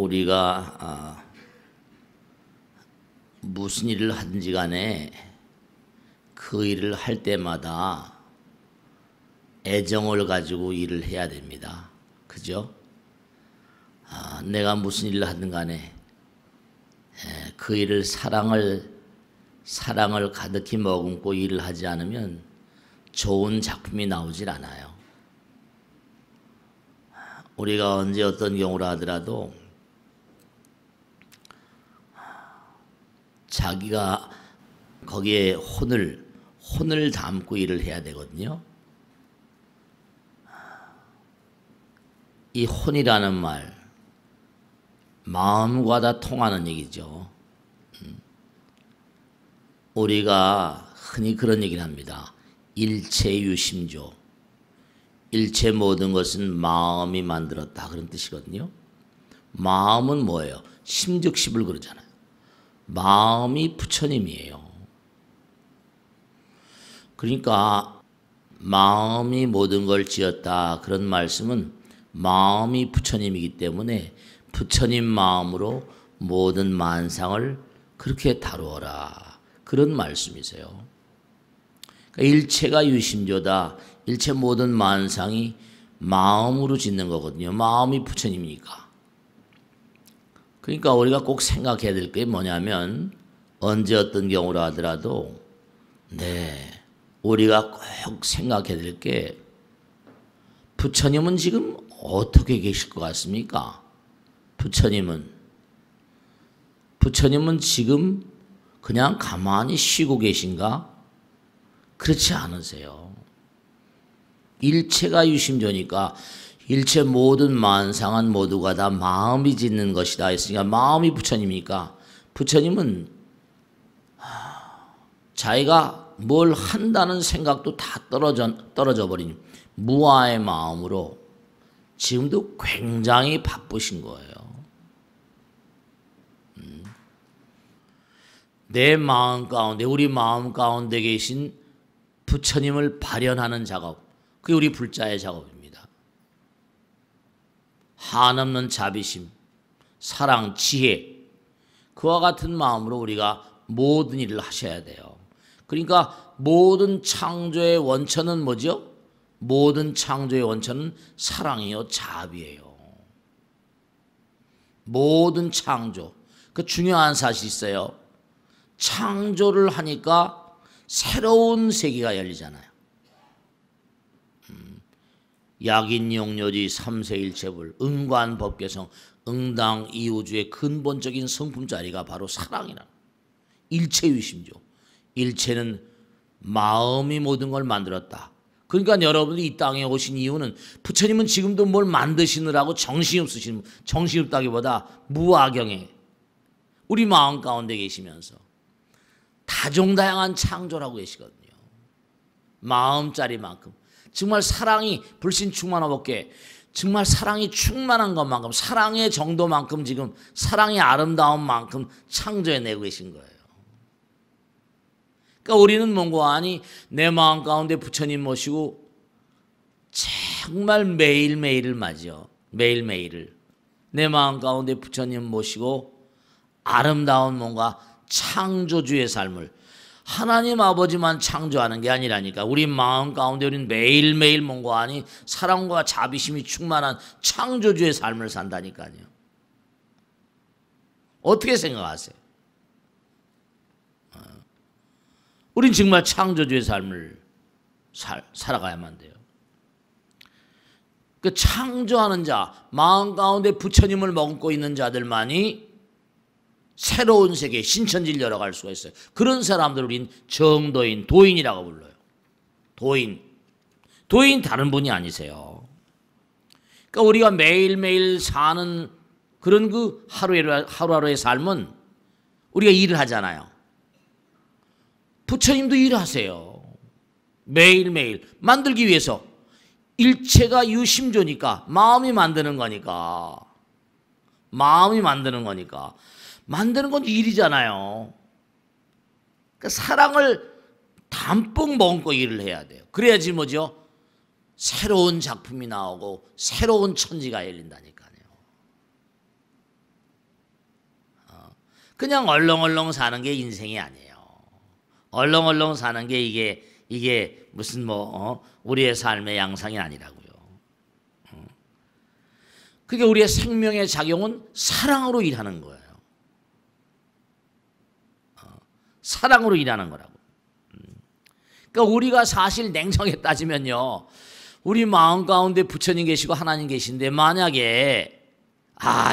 우리가 무슨 일을 하든지 간에 그 일을 할 때마다 애정을 가지고 일을 해야 됩니다. 그죠? 내가 무슨 일을 하든 간에 그 일을 사랑을 가득히 머금고 일을 하지 않으면 좋은 작품이 나오질 않아요. 우리가 언제 어떤 경우라 하더라도 자기가 거기에 혼을 담고 일을 해야 되거든요. 이 혼이라는 말, 마음과 다 통하는 얘기죠. 우리가 흔히 그런 얘기를 합니다. 일체유심조. 일체 모든 것은 마음이 만들었다, 그런 뜻이거든요. 마음은 뭐예요? 심즉십을 그러잖아요. 마음이 부처님이에요. 그러니까 마음이 모든 걸 지었다, 그런 말씀은 마음이 부처님이기 때문에 부처님 마음으로 모든 만상을 그렇게 다루어라, 그런 말씀이세요. 그러니까 일체가 유심조다. 일체 모든 만상이 마음으로 짓는 거거든요. 마음이 부처님이니까. 그러니까 우리가 꼭 생각해야 될 게 뭐냐면, 언제 어떤 경우라 하더라도 우리가 꼭 생각해야 될 게, 부처님은 지금 어떻게 계실 것 같습니까? 부처님은 지금 그냥 가만히 쉬고 계신가? 그렇지 않으세요. 일체가 유심조니까 일체 모든 만상은 모두가 다 마음이 짓는 것이다 했으니까 마음이 부처님이니까 부처님은 자기가 뭘 한다는 생각도 다 떨어져 버린 무아의 마음으로 지금도 굉장히 바쁘신 거예요. 내 마음 가운데, 우리 마음 가운데 계신 부처님을 발현하는 작업, 그게 우리 불자의 작업입니다. 한없는 자비심, 사랑, 지혜, 그와 같은 마음으로 우리가 모든 일을 하셔야 돼요. 그러니까 모든 창조의 원천은 뭐죠? 모든 창조의 원천은 사랑이요, 자비예요. 모든 창조, 그 중요한 사실이 있어요. 창조를 하니까 새로운 세계가 열리잖아요. 약인용료지 삼세일체불, 응관법계성, 응당 이우주의 근본적인 성품 자리가 바로 사랑이라. 일체유심조. 일체는 마음이 모든 걸 만들었다. 그러니까 여러분들이 이 땅에 오신 이유는, 부처님은 지금도 뭘 만드시느라고 정신없다기보다 무아경에 우리 마음 가운데 계시면서 다종다양한 창조를 하고 계시거든요. 마음짜리만큼 정말 사랑이 불신 충만하게, 정말 사랑이 충만한 것만큼, 사랑의 정도만큼, 지금 사랑의 아름다움만큼 창조해내고 계신 거예요. 그러니까 우리는 뭔가 아니 내 마음 가운데 부처님 모시고 정말 매일매일을 맞이요. 매일매일을 내 마음 가운데 부처님 모시고 아름다운 뭔가 창조주의 삶을, 하나님 아버지만 창조하는 게 아니라니까 우리 마음 가운데 우리는 매일매일 뭔가 아니 사랑과 자비심이 충만한 창조주의 삶을 산다니까요. 어떻게 생각하세요? 우린 정말 창조주의 삶을 살아가야만 돼요. 그 창조하는 자, 마음 가운데 부처님을 머금고 있는 자들만이 새로운 세계, 신천지를 열어갈 수가 있어요. 그런 사람들을 우린 정도인, 도인이라고 불러요. 도인 다른 분이 아니세요. 그러니까 우리가 매일매일 사는 그런 그 하루하루의 삶은 우리가 일을 하잖아요. 부처님도 일하세요. 매일매일 만들기 위해서. 일체가 유심조니까 마음이 만드는 거니까. 만드는 건 일이잖아요. 그러니까 사랑을 담뿍 머금고 일을 해야 돼요. 그래야지 뭐죠? 새로운 작품이 나오고 새로운 천지가 열린다니까요. 그냥 얼렁얼렁 사는 게 인생이 아니에요. 얼렁얼렁 사는 게 이게 무슨 우리의 삶의 양상이 아니라고요. 그게 우리의 생명의 작용은 사랑으로 일하는 거예요. 사랑으로 일하는 거라고. 그러니까 우리가 사실 냉정하게 따지면요, 우리 마음 가운데 부처님 계시고 하나님 계신데 만약에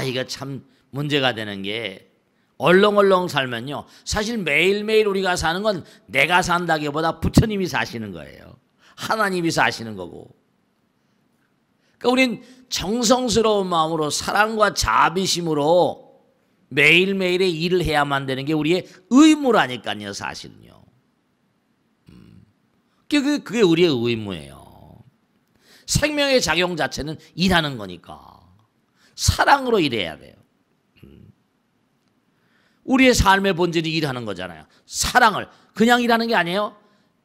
이거 참 문제가 되는 게 얼렁얼렁 살면요, 사실 매일매일 우리가 사는 건 내가 산다기보다 부처님이 사시는 거예요. 하나님이 사시는 거고. 그러니까 우린 정성스러운 마음으로 사랑과 자비심으로 매일매일의 일을 해야만 되는 게 우리의 의무라니까요, 사실은요. 그게 우리의 의무예요. 생명의 작용 자체는 일하는 거니까 사랑으로 일해야 돼요. 우리의 삶의 본질이 일하는 거잖아요. 사랑을 그냥 일하는 게 아니에요.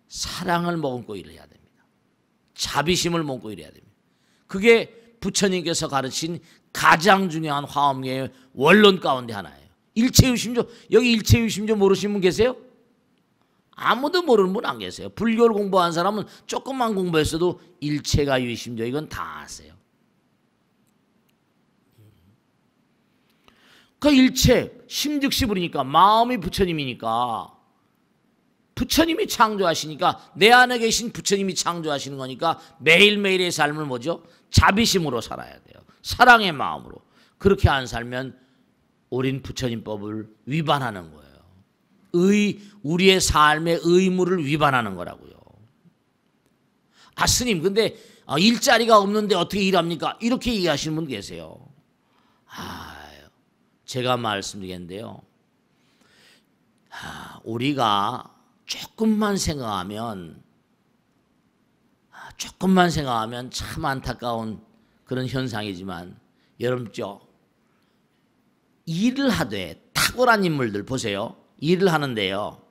사랑을 머금고 일해야 됩니다. 자비심을 머금고 일해야 됩니다. 그게 부처님께서 가르친 가장 중요한 화엄계의 원론 가운데 하나예요. 일체유심조. 여기 일체유심조 모르시는 분 계세요? 아무도 모르는 분 안 계세요. 불교를 공부한 사람은 조금만 공부했어도 일체가 유심조 이건 다 아세요. 그 일체 심즉시불이니까 마음이 부처님이니까 부처님이 창조하시니까 내 안에 계신 부처님이 창조하시는 거니까 매일매일의 삶을 뭐죠? 자비심으로 살아야 돼요. 사랑의 마음으로. 그렇게 안 살면 우린 부처님법을 위반하는 거예요. 우리의 삶의 의무를 위반하는 거라고요. 스님 근데 일자리가 없는데 어떻게 일합니까? 이렇게 얘기하시는 분 계세요. 제가 말씀드리겠는데요. 우리가 조금만 생각하면 참 안타까운 그런 현상이지만 여러분죠, 일을 하되 탁월한 인물들 보세요. 일을 하는데요,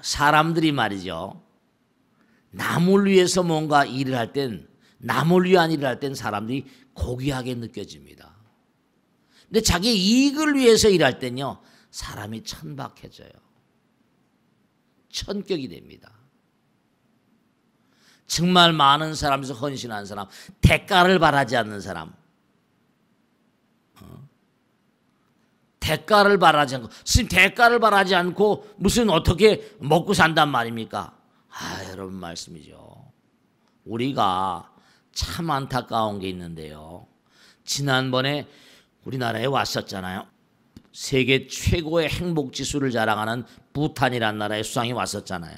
사람들이 말이죠, 남을 위해서 뭔가 일을 할 땐, 남을 위한 일을 할 땐 사람들이 고귀하게 느껴집니다. 근데 자기 이익을 위해서 일할 땐요, 사람이 천박해져요. 천격이 됩니다. 정말 많은 사람에서 헌신한 사람, 대가를 바라지 않는 사람, 대가를 바라지 않고, 스님 대가를 바라지 않고 무슨 어떻게 먹고 산단 말입니까? 여러분 말씀이죠. 우리가 참 안타까운 게 있는데요. 지난번에 우리나라에 왔었잖아요. 세계 최고의 행복 지수를 자랑하는 부탄이란 나라의 수상이 왔었잖아요.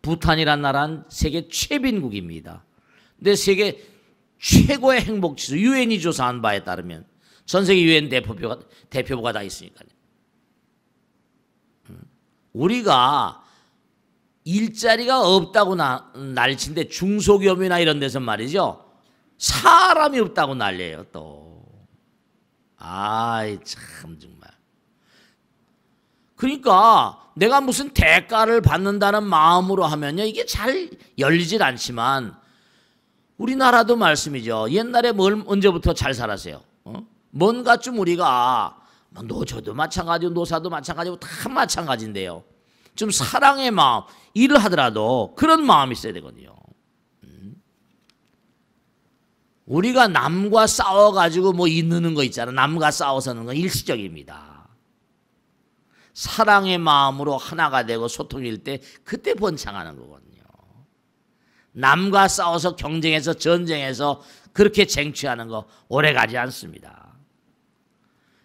부탄이란 나라는 세계 최빈국입니다. 근데 세계 최고의 행복 지수, 유엔이 조사한 바에 따르면 전 세계 유엔 대표부가 다 있으니까요. 우리가 일자리가 없다고 날친데 중소기업이나 이런 데서 말이죠, 사람이 없다고 난리예요. 또 참 정말. 그러니까 내가 무슨 대가를 받는다는 마음으로 하면요, 이게 잘 열리질 않지만 우리나라도 말씀이죠. 옛날에 언제부터 잘 살았어요? 뭔가 좀 우리가 노조도 마찬가지고 노사도 마찬가지고 다 마찬가지인데요, 좀 사랑의 마음, 일을 하더라도 그런 마음이 있어야 되거든요. 우리가 남과 싸워가지고 이르는 거 있잖아. 남과 싸워서 하는 건 일시적입니다. 사랑의 마음으로 하나가 되고 소통일 때 그때 번창하는 거거든요. 남과 싸워서 경쟁해서 전쟁해서 그렇게 쟁취하는 거 오래가지 않습니다.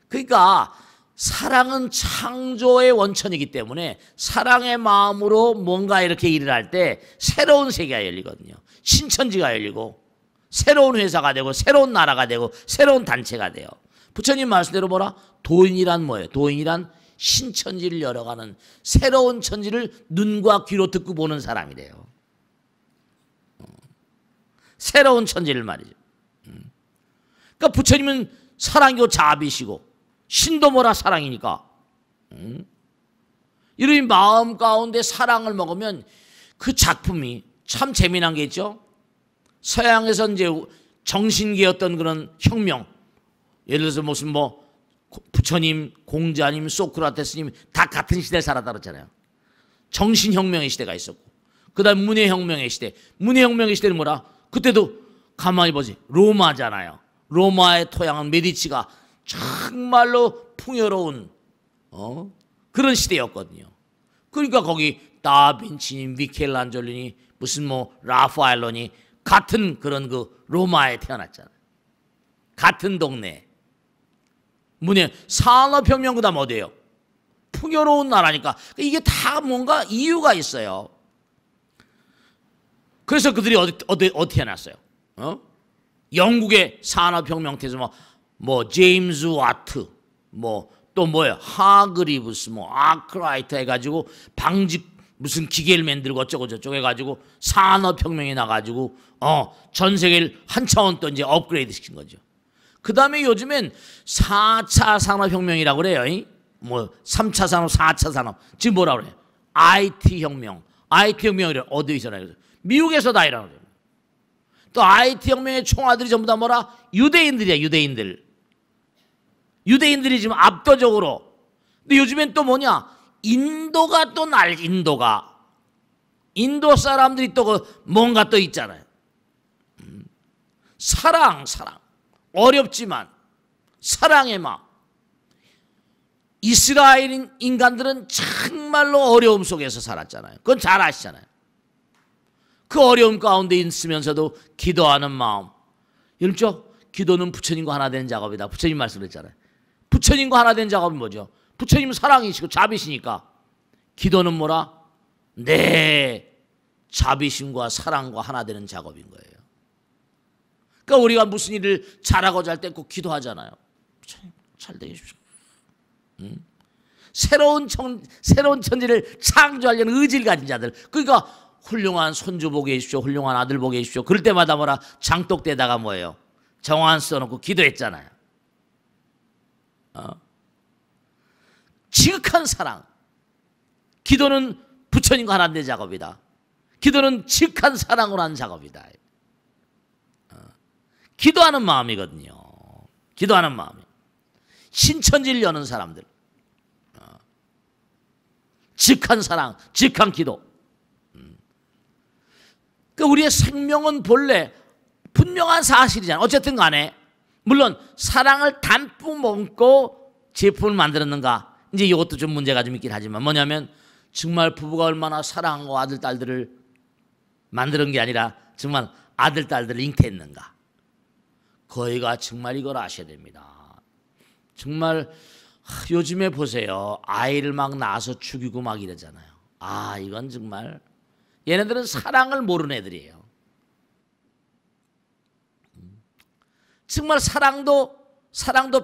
그러니까 사랑은 창조의 원천이기 때문에 사랑의 마음으로 뭔가 이렇게 일을 할 때 새로운 세계가 열리거든요. 신천지가 열리고 새로운 회사가 되고 새로운 나라가 되고 새로운 단체가 돼요. 부처님 말씀대로 뭐라? 도인이란 뭐예요? 도인이란 신천지를 열어가는, 새로운 천지를 눈과 귀로 듣고 보는 사람이래요. 새로운 천지를 말이죠. 그러니까 부처님은 사랑이고 자비시고, 신도 뭐라? 사랑이니까. 이런 마음 가운데 사랑을 먹으면 그 작품이 참 재미난 게 있죠. 서양에서 이제 정신계였던 그런 혁명, 예를 들어서 무슨 부처님, 공자님, 소크라테스님 다 같은 시대를 살았다 그랬잖아요. 정신혁명의 시대가 있었고, 그 다음 문해혁명의 시대. 문해혁명의 시대는 뭐라? 그때도 가만히 보지, 로마잖아요. 로마의 토양은 메디치가 정말로 풍요로운 그런 시대였거든요. 그러니까 거기 다빈치니, 미켈란젤로니, 무슨 뭐 라파엘로니 같은 그런 그 로마에 태어났잖아요. 같은 동네. 문예 산업혁명 그다음 어디예요? 풍요로운 나라니까. 이게 다 뭔가 이유가 있어요. 그래서 그들이 어떻게 해놨어요? 영국의 산업혁명 때에서 뭐 제임스 와트, 뭐 또 뭐예요? 하그리브스, 뭐 아크라이트 해가지고 방직 무슨 기계를 만들고 어쩌고 저쩌고 해가지고 산업혁명이 나가지고 전 세계를 한 차원 또 이제 업그레이드 시킨 거죠. 그 다음에 요즘엔 4차 산업혁명이라고 그래요. 뭐 3차 산업, 4차 산업. 지금 뭐라고 그래요? IT혁명. IT혁명이 어디서 나요? 미국에서 다 일어나요. 또 IT혁명의 총아들이 전부 다 뭐라? 유대인들이야, 유대인들. 유대인들이 지금 압도적으로. 근데 요즘엔 또 뭐냐? 인도가 또 인도 사람들이 또 그 뭔가 또 있잖아요. 사랑. 어렵지만 사랑의 마음. 이스라엘 인간들은 정말로 어려움 속에서 살았잖아요. 그건 잘 아시잖아요. 그 어려움 가운데 있으면서도 기도하는 마음. 여러분, 기도는 부처님과 하나 되는 작업이다. 부처님 말씀했잖아요. 부처님과 하나 되는 작업이 뭐죠? 부처님은 사랑이시고 자비시니까 기도는 뭐라? 내 자비심과 사랑과 하나 되는 작업인 거예요. 그러니까 우리가 무슨 일을 잘하고자 할 때 꼭 기도하잖아요. 부처님 잘 되게 해주십시오. 새로운 천지를 창조하려는 의지를 가진 자들. 그러니까 훌륭한 손주 보게 해주십시오. 훌륭한 아들 보게 해주십시오. 그럴 때마다 뭐라? 장독대다가 뭐예요? 정한 써놓고 기도했잖아요. 지극한 사랑. 기도는 부처님과 하나 되는 작업이다. 기도는 지극한 사랑으로 하는 작업이다. 기도하는 마음이거든요. 기도하는 마음이. 신천지를 여는 사람들. 지극한 사랑, 지극한 기도. 그러니까 우리의 생명은 본래 분명한 사실이잖아요. 어쨌든 간에 물론 사랑을 담뿍 먹고 제품을 만들었는가, 이제 이것도 좀 문제가 좀 있긴 하지만 뭐냐면 정말 부부가 얼마나 사랑하고 아들 딸들을 만드는 게 아니라 정말 아들 딸들을 잉태했는가. 거기가 정말 이걸 아셔야 됩니다. 정말 요즘에 보세요. 아이를 막 낳아서 죽이고 막 이러잖아요. 이건 정말 얘네들은 사랑을 모르는 애들이에요. 정말 사랑도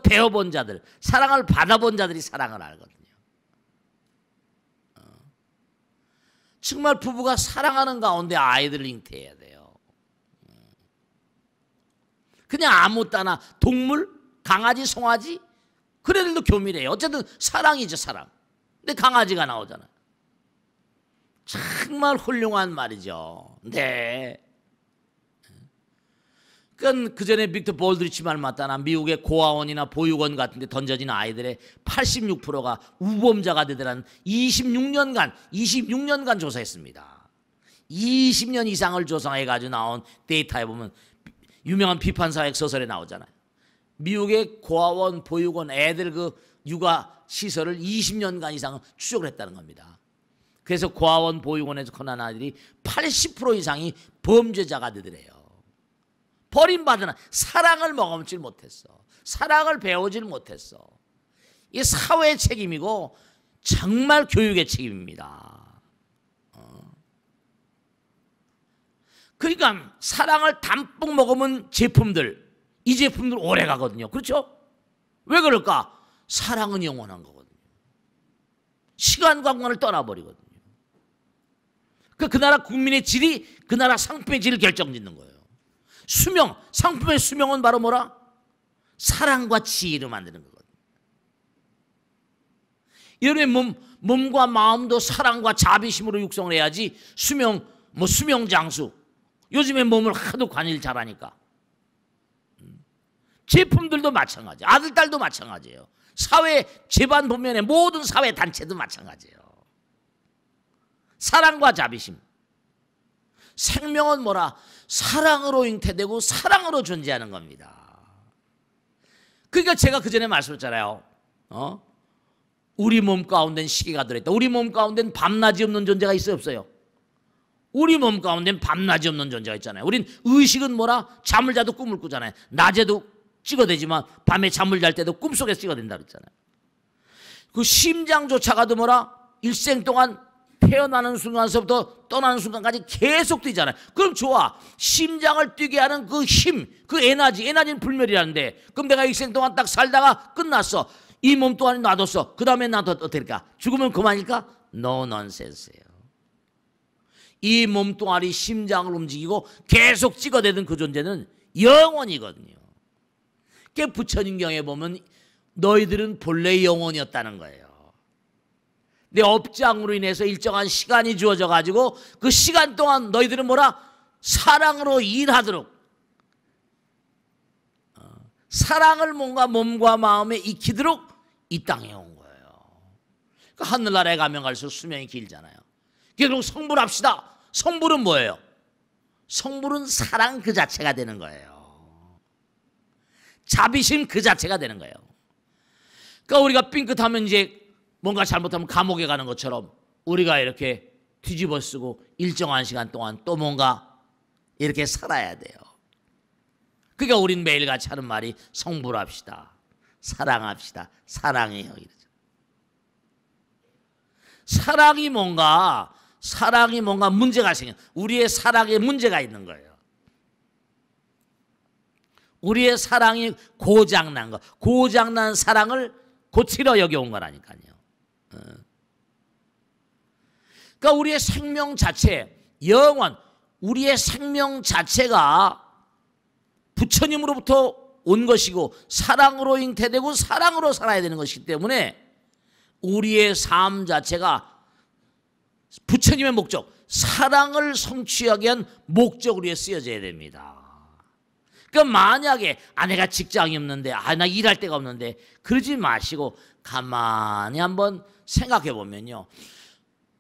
배워본 자들, 사랑을 받아본 자들이 사랑을 알거든요. 정말 부부가 사랑하는 가운데 아이들을 잉태해야 돼요. 그냥 아무 따나 동물, 강아지, 송아지 그런 애들도 교밀해요. 어쨌든 사랑이죠, 사랑. 근데 강아지가 나오잖아요. 정말 훌륭한 말이죠. 네. 그 전에 빅터 볼드리치 말 맞다나 미국의 고아원이나 보육원 같은 데 던져진 아이들의 86%가 우범자가 되더라는 26년간 조사했습니다. 20년 이상을 조사해가지고 나온 데이터에 보면 유명한 비판사회 소설에 나오잖아요. 미국의 고아원, 보육원 애들 그 육아 시설을 20년간 이상 추적을 했다는 겁니다. 그래서 고아원, 보육원에서 커난 아이들이 80% 이상이 범죄자가 되더래요. 버림받은 사랑을 머금질 못했어. 사랑을 배우질 못했어. 이게 사회의 책임이고 정말 교육의 책임입니다. 그러니까 사랑을 담뿍 먹으면 제품들, 이 제품들 오래 가거든요. 그렇죠? 왜 그럴까? 사랑은 영원한 거거든요. 시간과 공간을 떠나버리거든요. 그 나라 국민의 질이 그 나라 상품의 질을 결정짓는 거예요. 수명, 상품의 수명은 바로 뭐라? 사랑과 지혜로 만드는 거거든요. 여러분의 몸과 마음도 사랑과 자비심으로 육성을 해야지 수명, 수명장수. 요즘에 몸을 하도 관리를 잘하니까. 제품들도 마찬가지, 아들, 딸도 마찬가지예요. 사회 집안 보면의 모든 사회 단체도 마찬가지예요. 사랑과 자비심. 생명은 뭐라? 사랑으로 잉태되고 사랑으로 존재하는 겁니다. 그러니까 제가 그 전에 말씀했잖아요. 우리 몸 가운데는 시계가 들어있다. 우리 몸 가운데는 밤낮이 없는 존재가 있어요, 없어요? 우리 몸 가운데는 밤낮이 없는 존재가 있잖아요. 우린 의식은 뭐라? 잠을 자도 꿈을 꾸잖아요. 낮에도 찍어대지만 밤에 잠을 잘 때도 꿈속에서 찍어댄다 그랬잖아요. 그 심장조차가도 뭐라? 일생 동안 태어나는 순간서부터 떠나는 순간까지 계속 뛰잖아요. 그럼 좋아. 심장을 뛰게 하는 그 힘, 그 에너지는 불멸이라는데, 그럼 내가 일생 동안 딱 살다가 끝났어. 이 몸 또한 놔뒀어. 그 다음에 나도 어떨까? 죽으면 그만일까? No nonsense예요. 이 몸뚱아리 심장을 움직이고 계속 찍어대던 그 존재는 영원이거든요. 그 부처님경에 보면 너희들은 본래 영혼이었다는 거예요. 내 업장으로 인해서 일정한 시간이 주어져 가지고 그 시간 동안 너희들은 뭐라? 사랑으로 일하도록, 사랑을 뭔가 몸과 마음에 익히도록 이 땅에 온 거예요. 그 하늘나라에 가면 갈수록 수명이 길잖아요. 결국 성불합시다. 성불은 뭐예요? 성불은 사랑 그 자체가 되는 거예요. 자비심 그 자체가 되는 거예요. 그러니까 우리가 삥끗하면 이제 뭔가 잘못하면 감옥에 가는 것처럼 우리가 이렇게 뒤집어 쓰고 일정한 시간 동안 또 뭔가 이렇게 살아야 돼요. 그러니까 우린 매일같이 하는 말이 성불합시다. 사랑합시다. 사랑해요. 이러죠. 사랑이 뭔가 문제가 생겨. 우리의 사랑에 문제가 있는 거예요. 우리의 사랑이 고장난 거. 고장난 사랑을 고치러 여기 온 거라니까요. 그러니까 우리의 생명 자체, 영원, 우리의 생명 자체가 부처님으로부터 온 것이고 사랑으로 잉태되고 사랑으로 살아야 되는 것이기 때문에 우리의 삶 자체가 부처님의 목적, 사랑을 성취하기 위한 목적으로 위해 쓰여져야 됩니다. 그러니까 만약에 내가 직장이 없는데 나 일할 데가 없는데 그러지 마시고 가만히 한번 생각해 보면요.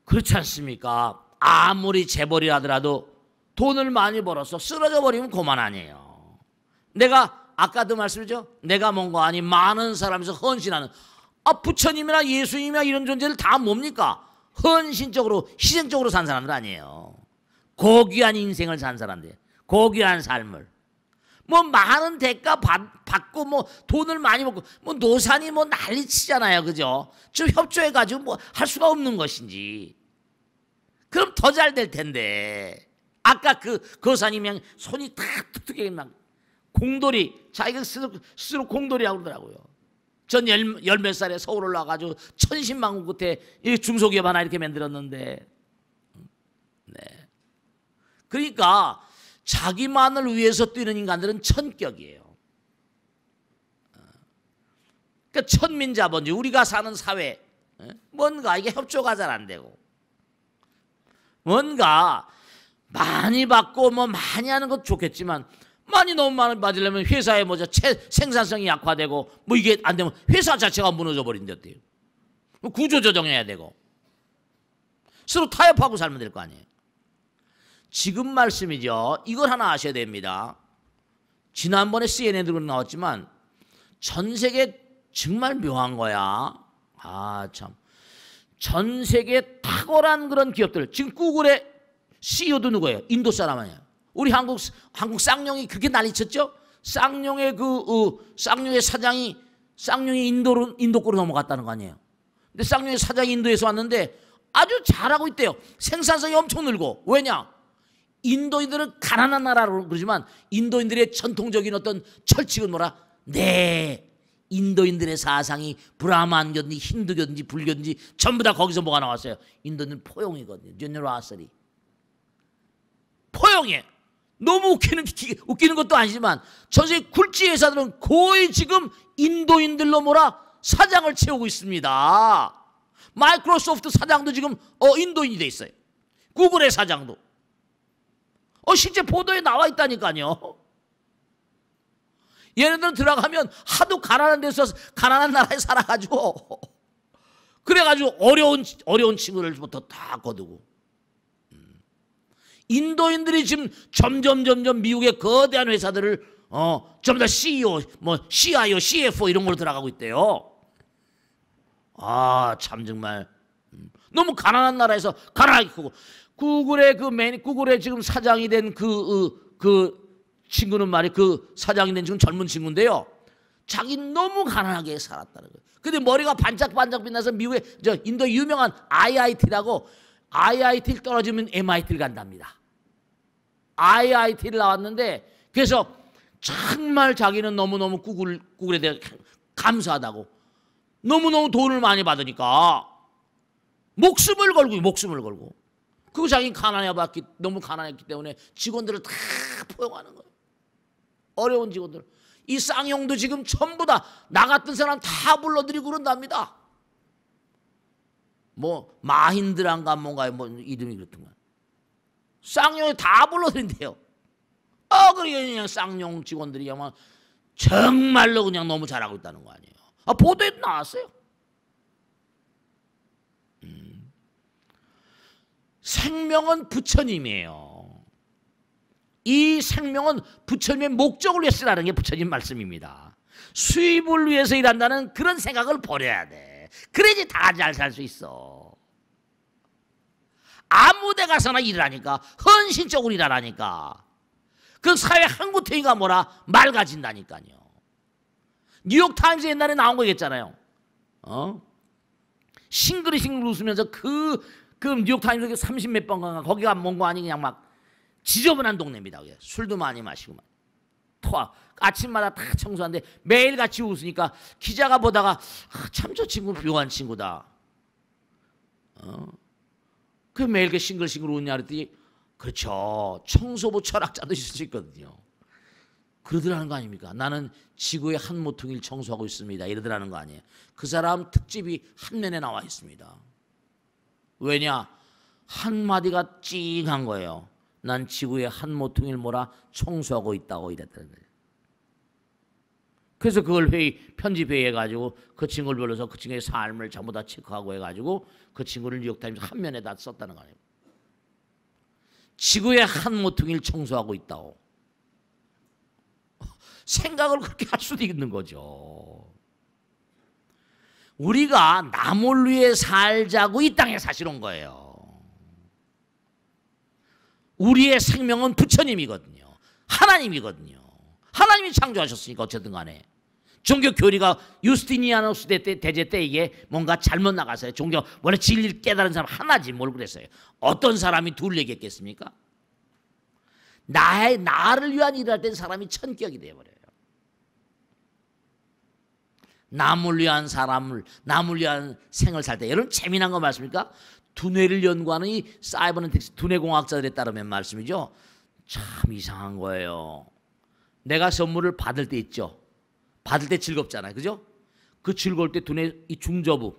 그렇지 않습니까? 아무리 재벌이라더라도 돈을 많이 벌어서 쓰러져 버리면 그만 아니에요. 내가 아까도 말씀드렸죠. 내가 뭔가 아니 많은 사람에서 헌신하는 부처님이나 예수님이나 이런 존재들 다 뭡니까? 헌신적으로 희생적으로 산 사람들 아니에요. 고귀한 인생을 산 사람들, 고귀한 삶을 뭐 많은 대가 받고 뭐 돈을 많이 먹고 뭐 노산이 뭐 난리치잖아요, 그죠? 좀 협조해 가지고 뭐 할 수가 없는 것인지. 그럼 더 잘 될 텐데. 아까 그 거사님이 손이 다 툭툭하게 막 공돌이, 자기가 스스로 공돌이라고 그러더라고요. 전 열 몇 살에 서울 올라와가지고 천신만고 끝에 중소기업 하나 이렇게 만들었는데, 네. 그러니까 자기만을 위해서 뛰는 인간들은 천격이에요. 그러니까 천민자본주의, 우리가 사는 사회, 뭔가 이게 협조가 잘 안 되고, 뭔가 많이 받고 뭐 많이 하는 것도 좋겠지만 많이 너무 많이 받으려면 회사의 생산성이 약화되고 뭐 이게 안 되면 회사 자체가 무너져 버린대 어때요? 구조조정해야 되고 서로 타협하고 살면 될 거 아니에요. 지금 말씀이죠. 이걸 하나 아셔야 됩니다. 지난번에 CNN으로 나왔지만 전 세계 정말 묘한 거야. 참. 전 세계 탁월한 그런 기업들. 지금 구글의 CEO도 누구예요? 인도 사람 아니에요. 우리 한국 쌍용이 그렇게 난리쳤죠? 쌍용의 쌍용의 사장이 인도로 넘어갔다는 거 아니에요. 근데 쌍용의 사장이 인도에서 왔는데 아주 잘하고 있대요. 생산성이 엄청 늘고. 왜냐? 인도인들은 가난한 나라로 그러지만 인도인들의 전통적인 어떤 철칙은 뭐라? 인도인들의 사상이 브라만교든지 힌두교든지 불교든지 전부 다 거기서 뭐가 나왔어요? 인도는 포용이거든요. 제너러시티. 포용이에요. 너무 웃기는 것도 아니지만 전 세계 굴지 회사들은 거의 지금 인도인들로 사장을 채우고 있습니다. 마이크로소프트 사장도 지금 인도인이 돼 있어요. 구글의 사장도. 실제 보도에 나와 있다니까요. 얘네들은 들어가면 하도 가난한 데서 가난한 나라에 살아가지고 그래가지고 어려운 친구들부터 다 거두고 인도인들이 지금 점점 미국의 거대한 회사들을 전부 다 CEO, 뭐 CIO, CFO 이런 걸로 들어가고 있대요. 아, 참 정말 너무 가난한 나라에서 가난하게 크고 구글의 지금 사장이 된 그 친구는 말이 그 사장이 된 지금 젊은 친구인데요. 자기 너무 가난하게 살았다는 거예요. 근데 머리가 반짝반짝 빛나서 미국의 인도 유명한 IIT라고 IIT를 떨어지면 MIT를 간답니다. IIT를 나왔는데 그래서 정말 자기는 너무너무 구글에 대해 감사하다고 너무너무 돈을 많이 받으니까 목숨을 걸고 그리고 자기는 너무 가난했기 때문에 직원들을 다 포용하는 거예요. 어려운 직원들. 이 쌍용도 지금 전부 다 나 같은 사람 다 불러들이고 그런답니다. 뭐 마힌드란가 뭔가요, 뭐 이름이 그렇던가. 쌍용에 다 불러들인대요. 그냥 쌍용 직원들이 아마 정말로 그냥 너무 잘하고 있다는 거 아니에요. 보도에도 나왔어요. 생명은 부처님이에요. 이 생명은 부처님의 목적을 위해 쓰라는 게 부처님 말씀입니다. 수입을 위해서 일한다는 그런 생각을 버려야 돼. 그래야지 다 잘 살 수 있어. 아무 데 가서나 일을 하니까, 헌신적으로 일하라니까. 그 사회 한 구탱이가 뭐라 맑아진다니까요. 뉴욕타임즈 옛날에 나온 거 있잖아요. 싱글싱글 웃으면서 그 뉴욕타임즈 30몇 번 가가 거기가 뭔가 아니 그냥 막 지저분한 동네입니다. 술도 많이 마시고 토하 아침마다 다 청소하는데 매일 같이 웃으니까 기자가 보다가 참 저 친구 묘한 친구다. 그 매일 그 싱글싱글 웃냐 그랬더니 그렇죠. 청소부 철학자도 있을 수 있거든요. 그러더라는 거 아닙니까? 나는 지구의 한 모퉁이를 청소하고 있습니다. 이러더라는 거 아니에요. 그 사람 특집이 한면에 나와 있습니다. 왜냐? 한마디가 찡한 거예요. 난 지구의 한 모퉁이를 몰아 청소하고 있다고 이랬다는 거예요. 그래서 그걸 편집회의 해가지고 그 친구를 불러서 그 친구의 삶을 전부 다 체크하고 해가지고 그 친구를 뉴욕타임즈 한 면에다 썼다는 거 아니에요. 지구의 한 모퉁이를 청소하고 있다고. 생각을 그렇게 할 수도 있는 거죠. 우리가 남을 위해 살자고 이 땅에 사실 온 거예요. 우리의 생명은 부처님이거든요. 하나님이거든요. 하나님이 창조하셨으니까 어쨌든 간에. 종교 교리가 유스티니아누스 대제 때 이게 뭔가 잘못 나가서요. 종교 원래 진리를 깨달은 사람 하나지 뭘 그랬어요. 어떤 사람이 둘 얘기했겠습니까? 나를 위한 일을 할 땐 사람이 천격이 되어버려요. 남을 위한 생을 살 때 여러분 재미난 거 말씀입니까? 두뇌를 연구하는 이 사이버네틱스 두뇌공학자들에 따르면 말씀이죠. 참 이상한 거예요. 내가 선물을 받을 때 있죠. 받을 때 즐겁잖아요. 그죠? 그 즐거울 때 두뇌 이 중저부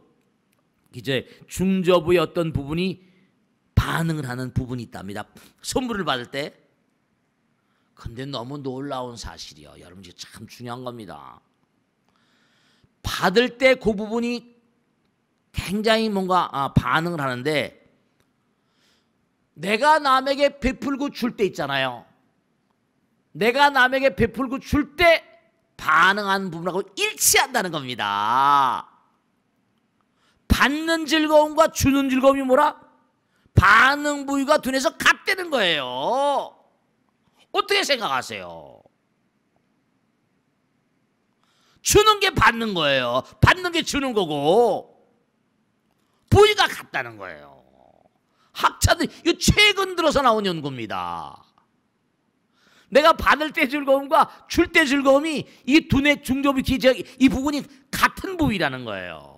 이제 중저부의 어떤 부분이 반응을 하는 부분이 있답니다. 선물을 받을 때. 근데 너무 놀라운 사실이요. 여러분 이게 참 중요한 겁니다. 받을 때 그 부분이 굉장히 뭔가 반응을 하는데 내가 남에게 베풀고 줄 때 있잖아요. 내가 남에게 베풀고 줄 때 반응하는 부분하고 일치한다는 겁니다. 받는 즐거움과 주는 즐거움이 뭐라? 반응 부위가 두뇌에서 같다는 거예요. 어떻게 생각하세요? 주는 게 받는 거예요. 받는 게 주는 거고 부위가 같다는 거예요. 학자들 이거 최근 들어서 나온 연구입니다. 내가 받을 때 즐거움과 줄 때 즐거움이 이 두뇌 중저부 기저귀 이 부분이 같은 부위라는 거예요.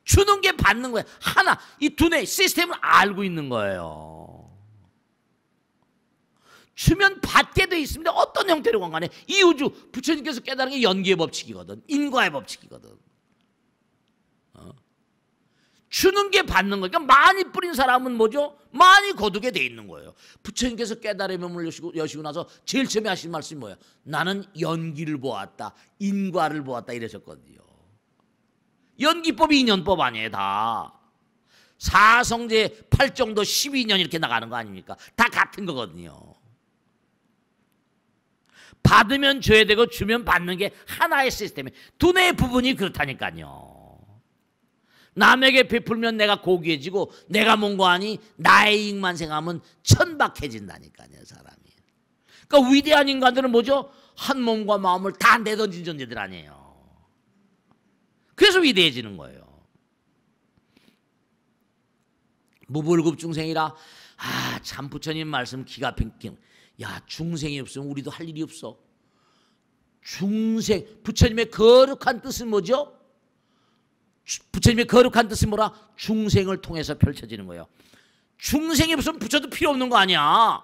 주는 게 받는 거예요. 하나 이 두뇌 시스템을 알고 있는 거예요. 주면 받게 돼 있습니다. 어떤 형태로 간에 이 우주 부처님께서 깨달은 게 연기의 법칙이거든. 인과의 법칙이거든. 주는 게 받는 거니까 많이 뿌린 사람은 뭐죠? 많이 거두게 돼 있는 거예요. 부처님께서 깨달음의 문을 여시고 나서 제일 처음에 하신 말씀이 뭐예요? 나는 연기를 보았다, 인과를 보았다 이러셨거든요. 연기법이 인연법 아니에요. 다 사성제 8정도 12년 이렇게 나가는 거 아닙니까? 다 같은 거거든요. 받으면 줘야 되고 주면 받는 게 하나의 시스템이에요. 두뇌의 부분이 그렇다니까요. 남에게 베풀면 내가 고귀해지고 내가 뭔가 하니 나의 이익만 생각하면 천박해진다니까요. 사람이. 그러니까 위대한 인간들은 뭐죠? 한 몸과 마음을 다 내던진 존재들 아니에요. 그래서 위대해지는 거예요. 무불급 중생이라 참 부처님 말씀 기가 막힌. 야, 중생이 없으면 우리도 할 일이 없어. 중생, 부처님의 거룩한 뜻은 뭐죠? 부처님의 거룩한 뜻은 뭐라? 중생을 통해서 펼쳐지는 거예요. 중생이 없으면 부처도 필요 없는 거 아니야.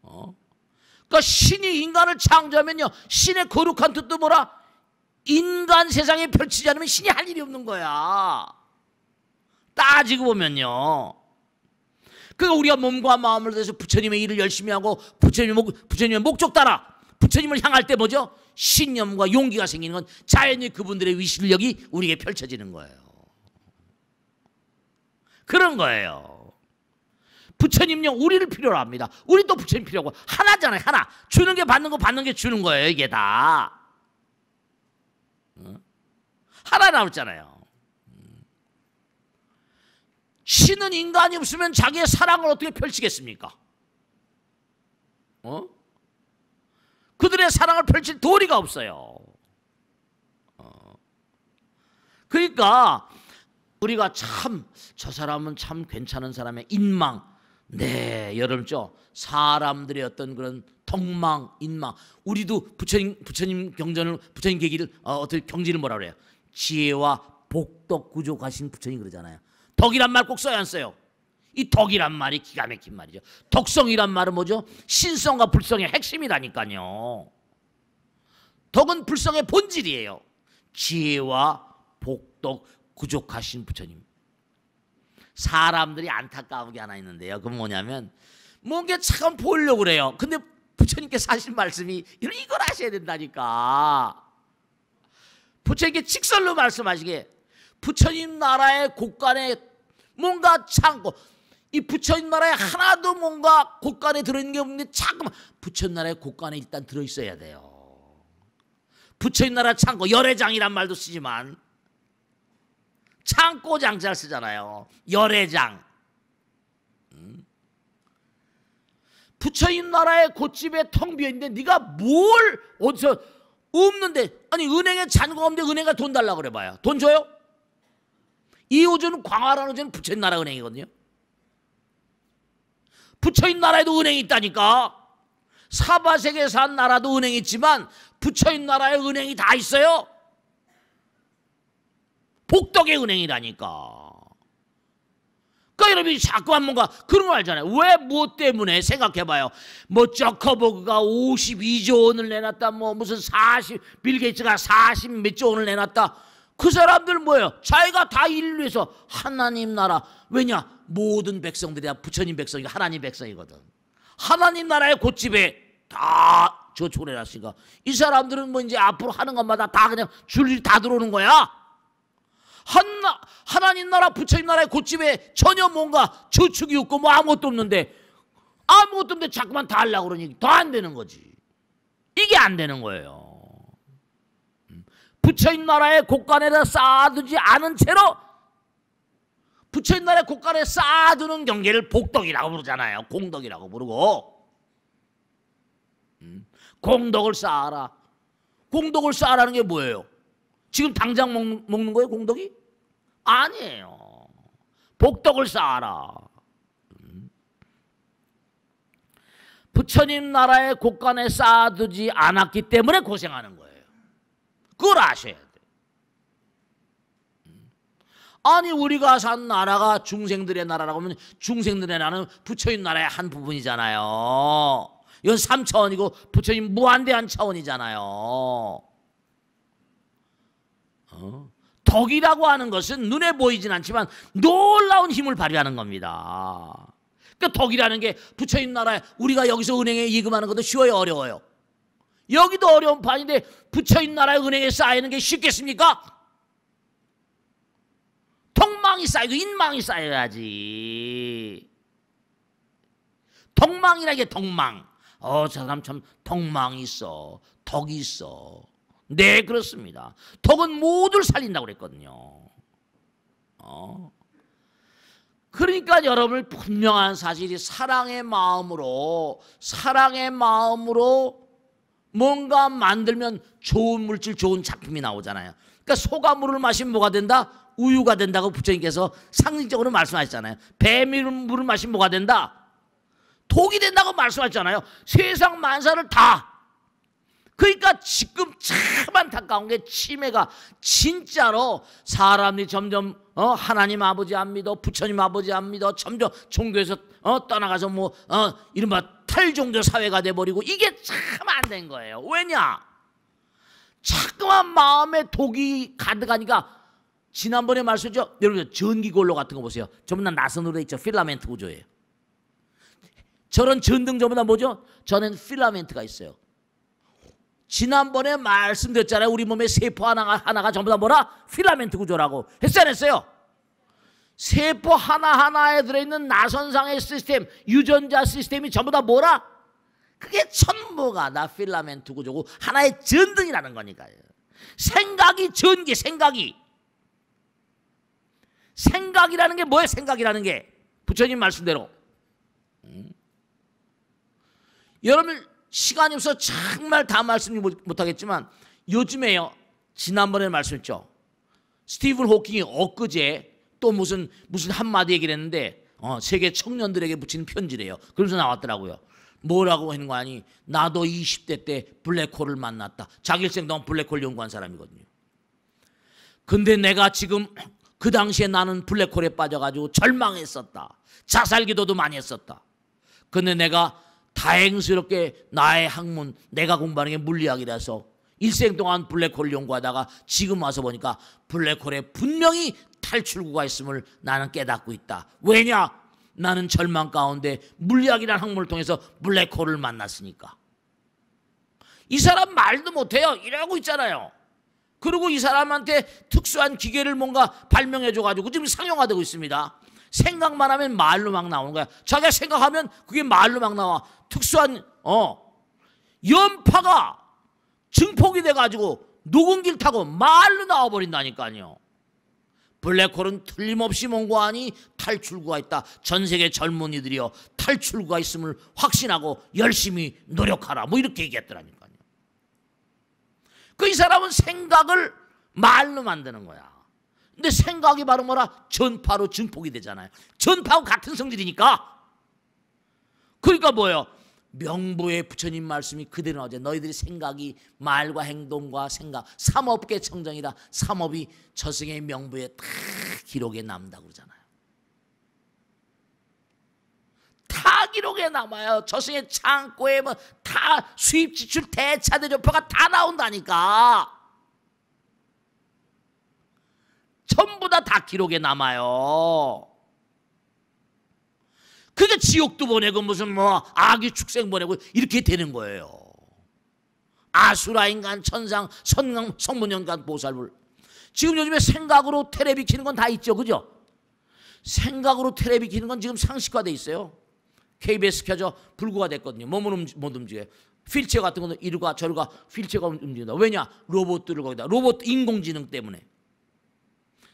그러니까 신이 인간을 창조하면요, 신의 거룩한 뜻도 뭐라? 인간 세상에 펼치지 않으면 신이 할 일이 없는 거야. 따지고 보면요. 그러니까 우리가 몸과 마음을 다해서 부처님의 일을 열심히 하고 부처님의 목적 따라 부처님을 향할 때 뭐죠? 신념과 용기가 생기는 건 자연히 그분들의 위실력이 우리에게 펼쳐지는 거예요. 그런 거예요. 부처님요, 우리를 필요로 합니다. 우리 또 부처님 필요하고 하나잖아요. 하나. 주는 게 받는 거, 받는 게 주는 거예요. 이게 다 하나 나왔잖아요. 신은 인간이 없으면 자기의 사랑을 어떻게 펼치겠습니까? 그들의 사랑을 펼칠 도리가 없어요. 그러니까 우리가 참 저 사람은 참 괜찮은 사람의 인망, 네, 여러분죠, 사람들의 어떤 그런 덕망, 인망. 우리도 부처님 경전을, 부처님 계기를 어떻게 경지를 뭐라 그래요? 지혜와 복덕 구족하신 부처님 그러잖아요. 덕이란 말 꼭 써야 안 써요? 이 덕이란 말이 기가 막힌 말이죠. 덕성이란 말은 뭐죠? 신성과 불성의 핵심이라니까요. 덕은 불성의 본질이에요. 지혜와 복덕 구족하신 부처님. 사람들이 안타까운 게 하나 있는데요. 그건 뭐냐면 뭔가 참 보이려고 그래요. 근데 부처님께서 하신 말씀이 이걸 하셔야 된다니까. 부처님께 직설로 말씀하시게, 부처님 나라의 곳간에 뭔가 창고, 이 부처님 나라에 하나도 뭔가 곳간에 들어있는 게 없는데 자꾸만 부처님 나라의 곳간에 일단 들어있어야 돼요. 부처님 나라 창고, 열애장이란 말도 쓰지만 창고 장자를 쓰잖아요. 열애장. 부처님 나라의 곳집에 텅 비어있는데 네가 뭘 어디서 없는데, 아니 은행에 잔고가 없는데 은행가 돈 달라고 그래 봐요. 돈 줘요? 이 호주는 광활한 호주는 부처님 나라 은행이거든요. 부처님 나라에도 은행이 있다니까. 사바세계에 산 나라도 은행이 있지만 부처님 나라에 은행이 다 있어요. 복덕의 은행이라니까. 그러니까 여러분이 자꾸만 뭔가 그런 거 알잖아요. 왜 무엇 때문에 생각해봐요. 뭐 저커버그가 52조 원을 내놨다, 뭐 무슨 빌 게이츠가 40 몇 조 원을 내놨다. 그 사람들 뭐예요? 자기가 다 일을 위해서 하나님 나라. 왜냐? 모든 백성들이 다 부처님 백성이 하나님 백성이거든. 하나님 나라의 곳집에 다 저축을 해놨으니까 이 사람들은 뭐 이제 앞으로 하는 것마다 다 그냥 줄줄이 다 들어오는 거야. 하나님 나라 부처님 나라의 곳집에 전혀 뭔가 저축이 없고 뭐 아무것도 없는데 자꾸만 다 하려고 그러니 더 안 되는 거지. 이게 안 되는 거예요. 부처님 나라의 곳간에다 쌓아두지 않은 채로 부처님 나라의 곳간에 쌓아두는 경계를 복덕이라고 부르잖아요. 공덕이라고 부르고. 공덕을 쌓아라. 공덕을 쌓아라는 게 뭐예요? 지금 당장 먹는 거예요, 공덕이? 아니에요. 복덕을 쌓아라. 부처님 나라의 곳간에 쌓아두지 않았기 때문에 고생하는 거예요. 그걸 아셔야 돼요. 아니 우리가 산 나라가 중생들의 나라라고 하면 중생들의 나라는 부처님 나라의 한 부분이잖아요. 이건 3차원이고 부처님 무한대한 차원이잖아요. 덕이라고 하는 것은 눈에 보이진 않지만 놀라운 힘을 발휘하는 겁니다. 그러니까 덕이라는 게 부처님 나라에 우리가 여기서 은행에 예금하는 것도 쉬워요, 어려워요? 여기도 어려운 판인데 부처님 나라의 은행에 쌓이는 게 쉽겠습니까? 덕망이 쌓이고 인망이 쌓여야지. 덕망이라는 게 덕망. 저 사람 참 덕망이 있어. 덕이 있어. 네, 그렇습니다. 덕은 모두를 살린다고 그랬거든요. 그러니까 여러분을 분명한 사실이 사랑의 마음으로 뭔가 만들면 좋은 물질, 좋은 작품이 나오잖아요. 그러니까 소가물을 마시면 뭐가 된다? 우유가 된다고 부처님께서 상징적으로 말씀하셨잖아요. 배물을 마시면 뭐가 된다? 독이 된다고 말씀하셨잖아요. 세상 만사를 다. 그러니까 지금 참 안타까운 게 치매가 진짜로 사람들이 점점 하나님 아버지 안 믿어, 부처님 아버지 안 믿어, 점점 종교에서 떠나가서 이른바 탈종교 사회가 돼버리고 이게 참 안 된 거예요. 왜냐? 자꾸만 마음에 독이 가득하니까 지난번에 말씀했죠. 여러분 전기골로 같은 거 보세요. 전부 다 나선으로 돼 있죠. 필라멘트 구조예요. 저런 전등 전부 다 뭐죠? 전에는 필라멘트가 있어요. 지난번에 말씀드렸잖아요. 우리 몸에 세포 하나가 전부 다 뭐라? 필라멘트 구조라고. 했어요, 안 했어요? 세포 하나하나에 들어있는 나선상의 시스템, 유전자 시스템이 전부 다 뭐라? 그게 전부가 다 필라멘트 구조고 하나의 전등이라는 거니까요. 생각이 전기, 생각이라는 게 뭐예요? 생각이라는 게 부처님 말씀대로. 여러분 시간이 없어 정말 다 말씀 못하겠지만 요즘에요. 지난번에 말씀했죠. 스티븐 호킹이 엊그제 또 무슨 한마디 얘기를 했는데 세계 청년들에게 붙이는 편지래요. 그러면서 나왔더라고요. 뭐라고 하는 거 아니? 나도 20대 때 블랙홀을 만났다. 자기 일생 동안 블랙홀 연구한 사람이거든요. 근데 내가 지금 그 당시에 나는 블랙홀에 빠져가지고 절망했었다. 자살기도도 많이 했었다. 근데 내가 다행스럽게 나의 학문, 내가 공부하는 게 물리학이라서 일생 동안 블랙홀 연구하다가 지금 와서 보니까 블랙홀에 분명히 탈출구가 있음을 나는 깨닫고 있다. 왜냐? 나는 절망 가운데 물리학이라는 학문을 통해서 블랙홀을 만났으니까. 이 사람 말도 못해요. 이러고 있잖아요. 그리고 이 사람한테 특수한 기계를 뭔가 발명해줘가지고 지금 상용화되고 있습니다. 생각만 하면 말로 막 나오는 거야. 자기가 생각하면 그게 말로 막 나와. 특수한 연파가 증폭이 돼가지고 녹음기를 타고 말로 나와버린다니까요. 블랙홀은 틀림없이 뭔가 하니 탈출구가 있다. 전 세계 젊은이들이여 탈출구가 있음을 확신하고 열심히 노력하라. 뭐 이렇게 얘기했더라니까요. 이 사람은 생각을 말로 만드는 거야. 근데 생각이 바로 뭐라? 전파로 증폭이 되잖아요. 전파하고 같은 성질이니까. 그러니까 뭐예요? 명부의 부처님 말씀이 그대로 나오죠. 너희들이 생각이 말과 행동과 생각, 삼업계 청정이라. 삼업이 저승의 명부에 다 기록에 남다고 그러잖아요. 다 기록에 남아요. 저승의 창고에 뭐 다 수입 지출 대차 대조표가 다 나온다니까. 전부 다 기록에 남아요. 그게 지옥도 보내고 무슨 아기 축생 보내고 이렇게 되는 거예요. 아수라인간 천상 성문연간 보살불. 지금 요즘에 생각으로 테레비 키는 건 다 있죠, 그죠? 생각으로 테레비 키는 건 지금 상식화돼 있어요. KBS 켜져 불구가 됐거든요. 몸을 못 움직여요. 휠체어 같은 것도 이리가 저리가 휠체어가 움직인다. 왜냐? 로봇들을 거기다. 로봇 인공지능 때문에.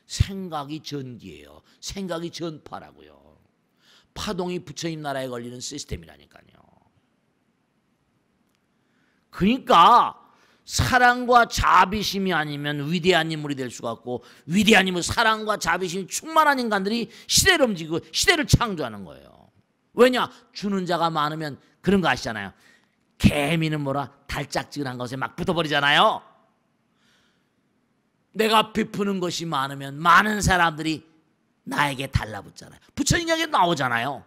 생각이 전기예요. 생각이 전파라고요. 파동이 부처님 나라에 걸리는 시스템이라니까요. 그러니까 사랑과 자비심이 아니면 위대한 인물이 될 수가 없고, 위대한 인물, 사랑과 자비심이 충만한 인간들이 시대를 움직이고 시대를 창조하는 거예요. 왜냐? 주는 자가 많으면 그런 거 아시잖아요. 개미는 뭐라? 달짝지근한 것에 막 붙어버리잖아요. 내가 베푸는 것이 많으면 많은 사람들이 나에게 달라붙잖아요. 부처님 이야기 나오잖아요.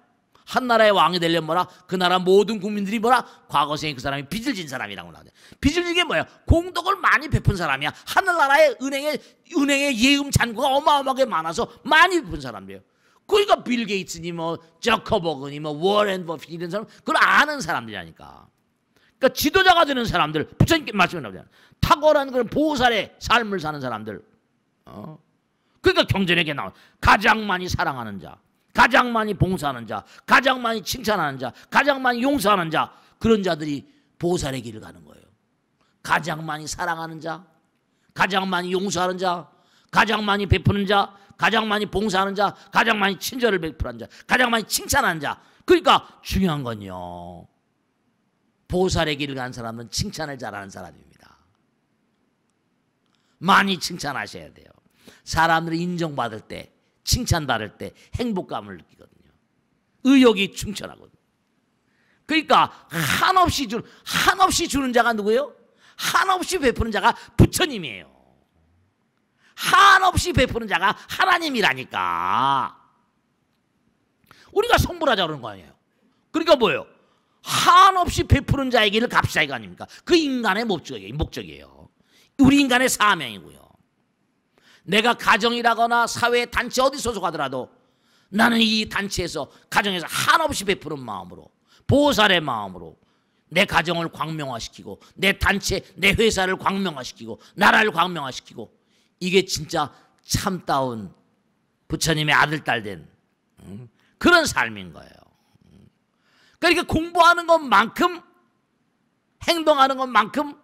한 나라의 왕이 되려면 뭐라? 그 나라 모든 국민들이 뭐라? 과거생에 그 사람이 빚을 진 사람이라고 나오죠. 빚을 진 게 뭐야? 공덕을 많이 베푼 사람이야. 하늘나라의 은행의 예금 잔고가 어마어마하게 많아서 많이 베푼 사람이에요. 그러니까 빌 게이츠니 뭐 저커버그니 뭐 워렌 버핏 이런 사람 그걸 아는 사람들이라니까. 그러니까 지도자가 되는 사람들, 부처님께 말씀을 나오잖아요. 탁월한 그런 보살의 삶을 사는 사람들. 그러니까 경전에게 나와 가장 많이 사랑하는 자, 가장 많이 봉사하는 자, 가장 많이 칭찬하는 자, 가장 많이 용서하는 자, 그런 자들이 보살의 길을 가는 거예요. 가장 많이 사랑하는 자, 가장 많이 용서하는 자, 가장 많이 베푸는 자, 가장 많이 봉사하는 자, 가장 많이 친절을 베푸는 자, 가장 많이 칭찬하는 자. 그러니까 중요한 건요, 보살의 길을 간 사람은 칭찬을 잘하는 사람입니다. 많이 칭찬하셔야 돼요. 사람들이 인정받을 때, 칭찬받을 때 행복감을 느끼거든요. 의욕이 충천하거든요. 그러니까 한없이 주는 자가 누구예요? 한없이 베푸는 자가 부처님이에요. 한없이 베푸는 자가 하나님이라니까. 우리가 성불하자 그러는 거 아니에요. 그러니까 뭐예요? 한없이 베푸는 자의 길을 갑시다 이거 아닙니까? 그 인간의 목적이에요. 우리 인간의 사명이고요. 내가 가정이라거나 사회 단체 어디 소속하더라도 나는 이 단체에서 가정에서 한없이 베푸는 마음으로, 보살의 마음으로 내 가정을 광명화시키고 내 단체, 내 회사를 광명화시키고 나라를 광명화시키고, 이게 진짜 참다운 부처님의 아들 딸 된 그런 삶인 거예요. 그러니까 공부하는 것만큼, 행동하는 것만큼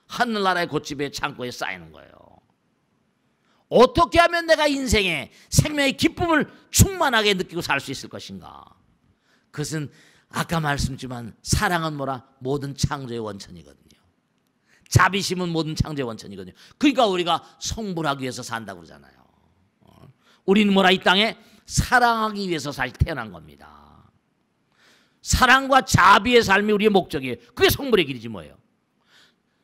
하늘나라의 곶집의 창고에 쌓이는 거예요. 어떻게 하면 내가 인생에 생명의 기쁨을 충만하게 느끼고 살 수 있을 것인가? 그것은 아까 말씀드렸지만 사랑은 뭐라? 모든 창조의 원천이거든요. 자비심은 모든 창조의 원천이거든요. 그러니까 우리가 성불하기 위해서 산다고 그러잖아요. 우리는 뭐라? 이 땅에 사랑하기 위해서 사실 태어난 겁니다. 사랑과 자비의 삶이 우리의 목적이에요. 그게 성불의 길이지 뭐예요.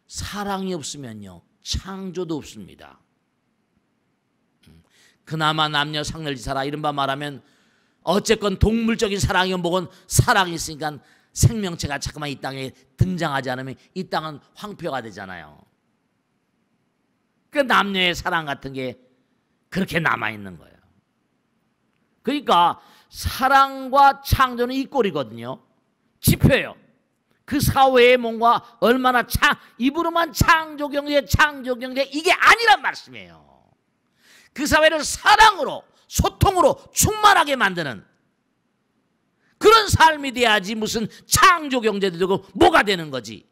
사랑이 없으면요, 창조도 없습니다. 그나마 남녀 상렬지사라 이른바 말하면 어쨌건 동물적인 사랑이 뭐건 사랑이 있으니까 생명체가 자꾸만 이 땅에 등장하지 않으면 이 땅은 황폐가 되잖아요. 그 남녀의 사랑 같은 게 그렇게 남아있는 거예요. 그러니까 사랑과 창조는 이 꼴이거든요. 지표예요. 그 사회의 뭔가 얼마나 입으로만 창조경제 이게 아니란 말씀이에요. 그 사회를 사랑으로, 소통으로 충만하게 만드는 그런 삶이 돼야지 무슨 창조경제도 되고 뭐가 되는 거지.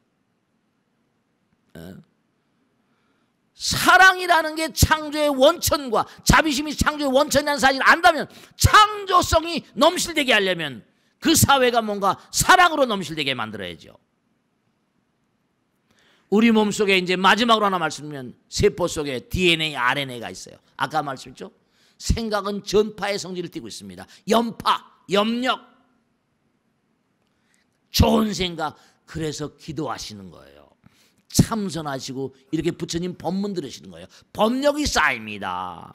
사랑이라는 게 창조의 원천과 자비심이 창조의 원천이라는 사실을 안다면, 창조성이 넘실되게 하려면 그 사회가 뭔가 사랑으로 넘실되게 만들어야죠. 우리 몸속에 이제 마지막으로 하나 말씀드리면 세포 속에 DNA, RNA가 있어요. 아까 말씀했죠? 생각은 전파의 성질을 띠고 있습니다. 염파, 염력, 좋은 생각. 그래서 기도하시는 거예요. 참선하시고 이렇게 부처님 법문 들으시는 거예요. 법력이 쌓입니다.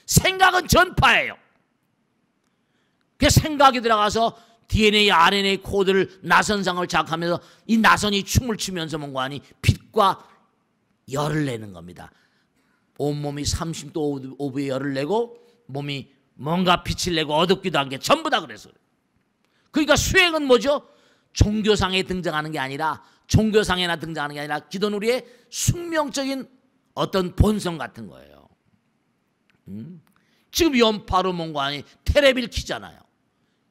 생각은 전파예요. 그 생각이 들어가서 DNA, RNA 코드를 나선상을 자극하면서 이 나선이 춤을 추면서 뭔가 하니 빛과 열을 내는 겁니다. 온몸이 30도 5분의 열을 내고 몸이 뭔가 빛을 내고 어둡기도 한 게 전부 다 그래서. 그러니까 수행은 뭐죠? 종교상에 등장하는 게 아니라, 종교상에나 등장하는 게 아니라 기도는 우리의 숙명적인 어떤 본성 같은 거예요. 지금 연파로 뭔가 하니 테레비를 켜잖아요.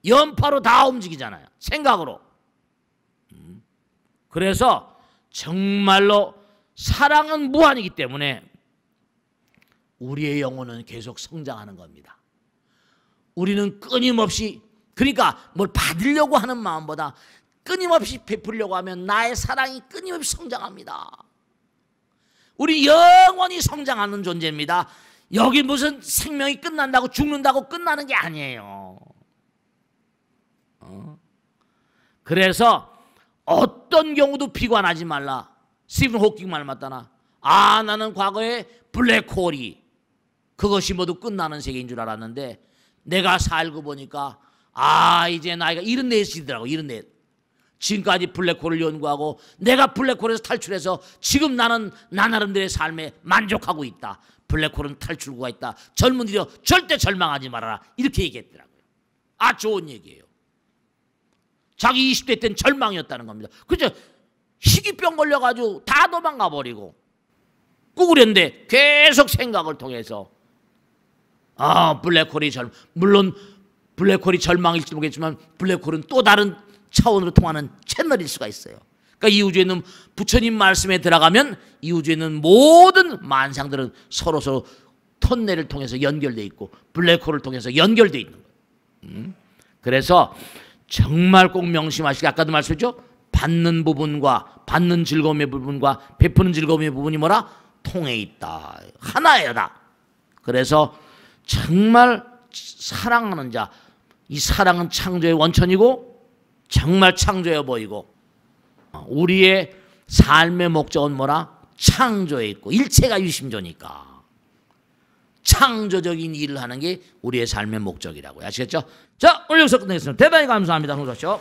연파로 다 움직이잖아요. 생각으로. 그래서 정말로 사랑은 무한이기 때문에 우리의 영혼은 계속 성장하는 겁니다. 우리는 끊임없이, 그러니까 뭘 받으려고 하는 마음보다 끊임없이 베풀려고 하면 나의 사랑이 끊임없이 성장합니다. 우리 영원히 성장하는 존재입니다. 여기 무슨 생명이 끝난다고 죽는다고 끝나는 게 아니에요. 그래서 어떤 경우도 비관하지 말라. 스티븐 호킹 말 맞다나. 나는 과거에 블랙홀이 그것이 모두 끝나는 세계인 줄 알았는데 내가 살고 보니까 아, 이제 나이가 74이더라고. 74. 지금까지 블랙홀을 연구하고 내가 블랙홀에서 탈출해서 지금 나는 나 나름대로의 삶에 만족하고 있다. 블랙홀은 탈출구가 있다. 젊은이여 절대 절망하지 말아라. 이렇게 얘기했더라고요. 아, 좋은 얘기예요. 자기 20대 때는 절망이었다는 겁니다. 그죠? 희귀병 걸려가지고 다 도망가 버리고 꾸그렸는데 계속 생각을 통해서 블랙홀이 물론 블랙홀이 절망일지 모르겠지만 블랙홀은 또 다른 차원으로 통하는 채널일 수가 있어요. 그러니까 이 우주에 있는 부처님 말씀에 들어가면 이 우주에 있는 모든 만상들은 서로 턴넬을 통해서 연결되어 있고 블랙홀을 통해서 연결되어 있는 거예요. 그래서 정말 꼭 명심하시고 아까도 말씀했죠. 받는 부분과 받는 즐거움의 부분과 베푸는 즐거움의 부분이 뭐라? 통해 있다. 하나예요 다. 그래서 정말 사랑하는 자, 이 사랑은 창조의 원천이고 정말 창조해 보이고 우리의 삶의 목적은 뭐라? 창조에 있고 일체가 유심조니까 창조적인 일을 하는 게 우리의 삶의 목적이라고요. 아시겠죠? 자, 오늘 여기서 끝내겠습니다. 대단히 감사합니다. 홍수하십시오.